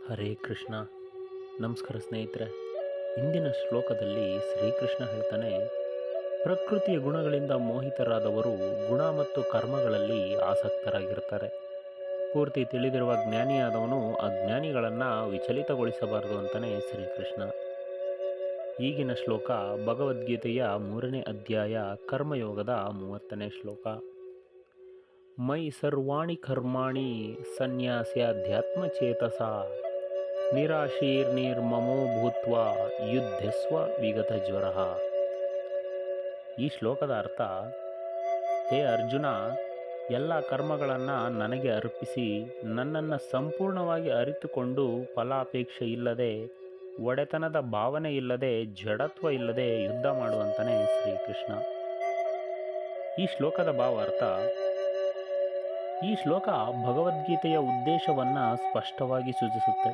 ಹರೇ ಕೃಷ್ಣ. ನಮಸ್ಕಾರ ಸ್ನೇಹಿತರೆ. ಇಂದಿನ ಶ್ಲೋಕದಲ್ಲಿ ಶ್ರೀಕೃಷ್ಣ ಹೇಳ್ತಾನೆ, ಪ್ರಕೃತಿಯ ಗುಣಗಳಿಂದ ಮೋಹಿತರಾದವರು ಗುಣ ಮತ್ತು ಕರ್ಮಗಳಲ್ಲಿ ಆಸಕ್ತರಾಗಿರ್ತಾರೆ. ಪೂರ್ತಿ ತಿಳಿದಿರುವ ಜ್ಞಾನಿಯಾದವನು ಅಜ್ಞಾನಿಗಳನ್ನು ವಿಚಲಿತಗೊಳಿಸಬಾರದು ಅಂತಾನೆ ಶ್ರೀಕೃಷ್ಣ. ಈಗಿನ ಶ್ಲೋಕ ಭಗವದ್ಗೀತೆಯ 3ನೇ ಅಧ್ಯಾಯ ಕರ್ಮಯೋಗದ 30ನೇ ಶ್ಲೋಕ. ಮೈ ಸರ್ವಾಣಿ ಕರ್ಮಾಣಿ ಸನ್ಯಾಸ್ಯಾಧ್ಯಾತ್ಮಚೇತಸ ನಿರಾಶೀರ್ನಿರ್ಮಮೋ ಭೂತ್ವ ಯುದ್ಧಸ್ವ ವಿಗತ ಜ್ವರ. ಈ ಶ್ಲೋಕದ ಅರ್ಥ, ಹೇ ಅರ್ಜುನ, ಎಲ್ಲ ಕರ್ಮಗಳನ್ನು ನನಗೆ ಅರ್ಪಿಸಿ ನನ್ನನ್ನು ಸಂಪೂರ್ಣವಾಗಿ ಅರಿತುಕೊಂಡು ಫಲಾಪೇಕ್ಷೆ ಇಲ್ಲದೆ, ಒಡೆತನದ ಭಾವನೆ ಇಲ್ಲದೆ, ಜಡತ್ವ ಇಲ್ಲದೆ ಯುದ್ಧ ಮಾಡುವಂತಾನೆ ಶ್ರೀಕೃಷ್ಣ. ಈ ಶ್ಲೋಕದ ಭಾವಾರ್ಥ, ಈ ಶ್ಲೋಕ ಭಗವದ್ಗೀತೆಯ ಉದ್ದೇಶವನ್ನು ಸ್ಪಷ್ಟವಾಗಿ ಸೂಚಿಸುತ್ತೆ.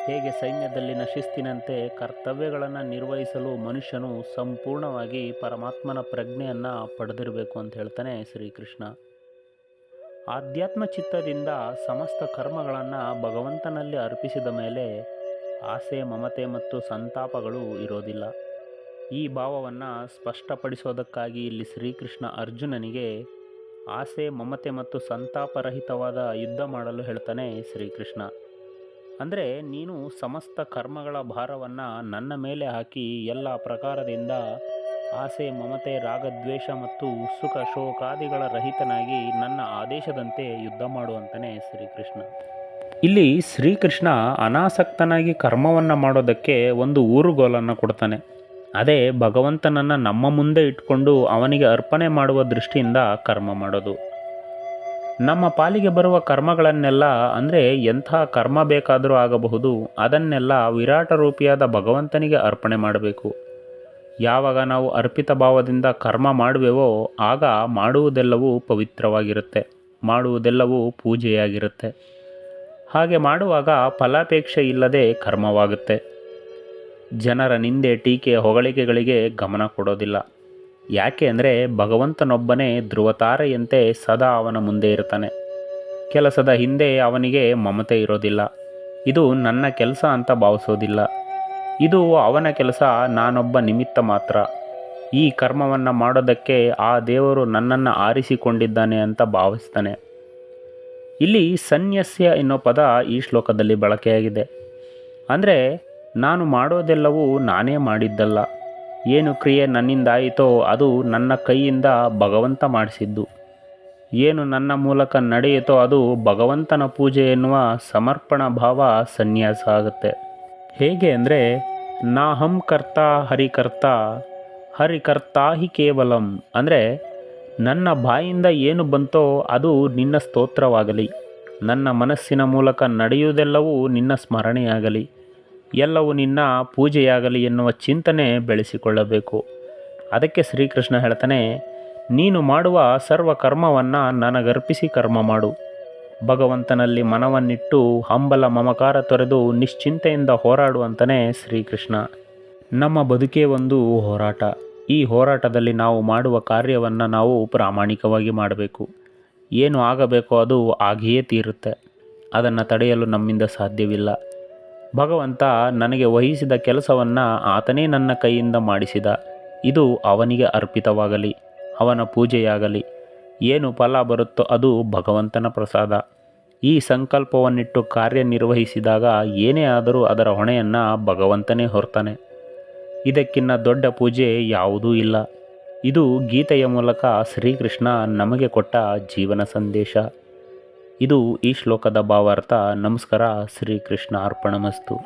ಹೇಗೆ ಸೈನ್ಯದಲ್ಲಿನ ಶಿಸ್ತಿನಂತೆ ಕರ್ತವ್ಯಗಳನ್ನು ನಿರ್ವಹಿಸಲು ಮನುಷ್ಯನು ಸಂಪೂರ್ಣವಾಗಿ ಪರಮಾತ್ಮನ ಪ್ರಜ್ಞೆಯನ್ನು ಪಡೆದಿರಬೇಕು ಅಂತ ಹೇಳ್ತಾನೆ ಶ್ರೀಕೃಷ್ಣ. ಆಧ್ಯಾತ್ಮ ಚಿತ್ತದಿಂದ ಸಮಸ್ತ ಕರ್ಮಗಳನ್ನು ಭಗವಂತನಲ್ಲಿ ಅರ್ಪಿಸಿದ ಮೇಲೆ ಆಸೆ, ಮಮತೆ ಮತ್ತು ಸಂತಾಪಗಳು ಇರೋದಿಲ್ಲ. ಈ ಭಾವವನ್ನು ಸ್ಪಷ್ಟಪಡಿಸೋದಕ್ಕಾಗಿ ಇಲ್ಲಿ ಶ್ರೀಕೃಷ್ಣ ಅರ್ಜುನನಿಗೆ ಆಸೆ, ಮಮತೆ ಮತ್ತು ಸಂತಾಪರಹಿತವಾದ ಯುದ್ಧ ಮಾಡಲು ಹೇಳ್ತಾನೆ ಶ್ರೀಕೃಷ್ಣ. ಅಂದರೆ ನೀನು ಸಮಸ್ತ ಕರ್ಮಗಳ ಭಾರವನ್ನು ನನ್ನ ಮೇಲೆ ಹಾಕಿ ಎಲ್ಲ ಪ್ರಕಾರದಿಂದ ಆಸೆ, ಮಮತೆ, ರಾಗದ್ವೇಷ ಮತ್ತು ಸುಖ ಶೋಕಾದಿಗಳ ರಹಿತನಾಗಿ ನನ್ನ ಆದೇಶದಂತೆ ಯುದ್ಧ ಮಾಡುವಂತಾನೆ ಶ್ರೀಕೃಷ್ಣ. ಇಲ್ಲಿ ಶ್ರೀಕೃಷ್ಣ ಅನಾಸಕ್ತನಾಗಿ ಕರ್ಮವನ್ನು ಮಾಡೋದಕ್ಕೆ ಒಂದು ಊರುಗೋಲನ್ನು ಕೊಡ್ತಾನೆ. ಅದೇ ಭಗವಂತನನ್ನು ನಮ್ಮ ಮುಂದೆ ಇಟ್ಕೊಂಡು ಅವನಿಗೆ ಅರ್ಪಣೆ ಮಾಡುವ ದೃಷ್ಟಿಯಿಂದ ಕರ್ಮ ಮಾಡೋದು. ನಮ್ಮ ಪಾಲಿಗೆ ಬರುವ ಕರ್ಮಗಳನ್ನೆಲ್ಲ, ಅಂದರೆ ಎಂಥ ಕರ್ಮ ಬೇಕಾದರೂ ಆಗಬಹುದು, ಅದನ್ನೆಲ್ಲ ವಿರಾಟ ರೂಪಿಯಾದ ಭಗವಂತನಿಗೆ ಅರ್ಪಣೆ ಮಾಡಬೇಕು. ಯಾವಾಗ ನಾವು ಅರ್ಪಿತ ಭಾವದಿಂದ ಕರ್ಮ ಮಾಡುವೆವೋ ಆಗ ಮಾಡುವುದೆಲ್ಲವೂ ಪವಿತ್ರವಾಗಿರುತ್ತೆ, ಮಾಡುವುದೆಲ್ಲವೂ ಪೂಜೆಯಾಗಿರುತ್ತೆ. ಹಾಗೆ ಮಾಡುವಾಗ ಫಲಾಪೇಕ್ಷೆ ಇಲ್ಲದೆ ಕರ್ಮವಾಗುತ್ತೆ. ಜನರ ನಿಂದೆ, ಟೀಕೆ, ಹೊಗಳಿಕೆಗಳಿಗೆ ಗಮನ ಕೊಡೋದಿಲ್ಲ. ಯಾಕೆ ಅಂದರೆ ಭಗವಂತನೊಬ್ಬನೇ ಧ್ರುವತಾರೆಯಂತೆ ಸದಾ ಅವನ ಮುಂದೆ ಇರ್ತಾನೆ. ಕೆಲಸದ ಹಿಂದೆ ಅವನಿಗೆ ಮಮತೆ ಇರೋದಿಲ್ಲ. ಇದು ನನ್ನ ಕೆಲಸ ಅಂತ ಭಾವಿಸೋದಿಲ್ಲ. ಇದು ಅವನ ಕೆಲಸ, ನಾನೊಬ್ಬ ನಿಮಿತ್ತ ಮಾತ್ರ. ಈ ಕರ್ಮವನ್ನು ಮಾಡೋದಕ್ಕೆ ಆ ದೇವರು ನನ್ನನ್ನು ಆರಿಸಿಕೊಂಡಿದ್ದಾನೆ ಅಂತ ಭಾವಿಸ್ತಾನೆ. ಇಲ್ಲಿ ಸನ್ಯಸ್ಯ ಎನ್ನೋ ಪದ ಈ ಶ್ಲೋಕದಲ್ಲಿ ಬಳಕೆಯಾಗಿದೆ. ಅಂದರೆ ನಾನು ಮಾಡೋದೆಲ್ಲವೂ ನಾನೇ ಮಾಡಿದ್ದಲ್ಲ. ಏನು ಕ್ರಿಯೆ ನನ್ನಿಂದಾಯಿತೋ ಅದು ನನ್ನ ಕೈಯಿಂದ ಭಗವಂತ ಮಾಡಿಸಿದ್ದು. ಏನು ನನ್ನ ಮೂಲಕ ನಡೆಯುತ್ತೋ ಅದು ಭಗವಂತನ ಪೂಜೆ ಎನ್ನುವ ಸಮರ್ಪಣಾ ಭಾವ ಸನ್ಯಾಸ ಆಗುತ್ತೆ. ಹೇಗೆ ಅಂದರೆ ನಾಹಂ ಕರ್ತ ಹರಿಕರ್ತ ಹರಿಕರ್ತಾ ಹಿ ಕೇವಲಂ. ಅಂದರೆ ನನ್ನ ಬಾಯಿಂದ ಏನು ಬಂತೋ ಅದು ನಿನ್ನ ಸ್ತೋತ್ರವಾಗಲಿ, ನನ್ನ ಮನಸ್ಸಿನ ಮೂಲಕ ನಡೆಯುವುದೆಲ್ಲವೂ ನಿನ್ನ ಸ್ಮರಣೆಯಾಗಲಿ, ಎಲ್ಲವೂ ನಿನ್ನ ಪೂಜೆಯಾಗಲಿ ಎನ್ನುವ ಚಿಂತನೆ ಬೆಳೆಸಿಕೊಳ್ಳಬೇಕು. ಅದಕ್ಕೆ ಶ್ರೀಕೃಷ್ಣ ಹೇಳ್ತಾನೆ, ನೀನು ಮಾಡುವ ಸರ್ವ ಕರ್ಮವನ್ನು ನನಗರ್ಪಿಸಿ ಕರ್ಮ ಮಾಡು. ಭಗವಂತನಲ್ಲಿ ಮನವನ್ನಿಟ್ಟು ಹಂಬಲ ಮಮಕಾರ ತೊರೆದು ನಿಶ್ಚಿಂತೆಯಿಂದ ಹೋರಾಡುವಂತಾನೆ ಶ್ರೀಕೃಷ್ಣ. ನಮ್ಮ ಬದುಕೇ ಒಂದು ಹೋರಾಟ. ಈ ಹೋರಾಟದಲ್ಲಿ ನಾವು ಮಾಡುವ ಕಾರ್ಯವನ್ನು ನಾವು ಪ್ರಾಮಾಣಿಕವಾಗಿ ಮಾಡಬೇಕು. ಏನು ಆಗಬೇಕೋ ಅದು ಆಗಿಯೇ ತೀರುತ್ತೆ. ಅದನ್ನು ತಡೆಯಲು ನಮ್ಮಿಂದ ಸಾಧ್ಯವಿಲ್ಲ. ಭಗವಂತ ನನಗೆ ವಹಿಸಿದ ಕೆಲಸವನ್ನು ಆತನೇ ನನ್ನ ಕೈಯಿಂದ ಮಾಡಿಸಿದ. ಇದು ಅವನಿಗೆ ಅರ್ಪಿತವಾಗಲಿ, ಅವನ ಪೂಜೆಯಾಗಲಿ. ಏನು ಫಲ ಬರುತ್ತೋ ಅದು ಭಗವಂತನ ಪ್ರಸಾದ. ಈ ಸಂಕಲ್ಪವನ್ನಿಟ್ಟು ಕಾರ್ಯನಿರ್ವಹಿಸಿದಾಗ ಏನೇ ಆದರೂ ಅದರ ಹೊಣೆಯನ್ನು ಭಗವಂತನೇ ಹೊರ್ತಾನೆ. ಇದಕ್ಕಿನ್ನ ದೊಡ್ಡ ಪೂಜೆ ಯಾವುದೂ ಇಲ್ಲ. ಇದು ಗೀತೆಯ ಮೂಲಕ ಶ್ರೀಕೃಷ್ಣ ನಮಗೆ ಕೊಟ್ಟ ಜೀವನ ಸಂದೇಶ. ಇದು ಈ ಶ್ಲೋಕದ ಭಾವಾರ್ಥ. ನಮಸ್ಕಾರ. ಶ್ರೀಕೃಷ್ಣ ಅರ್ಪಣಮಸ್ತು.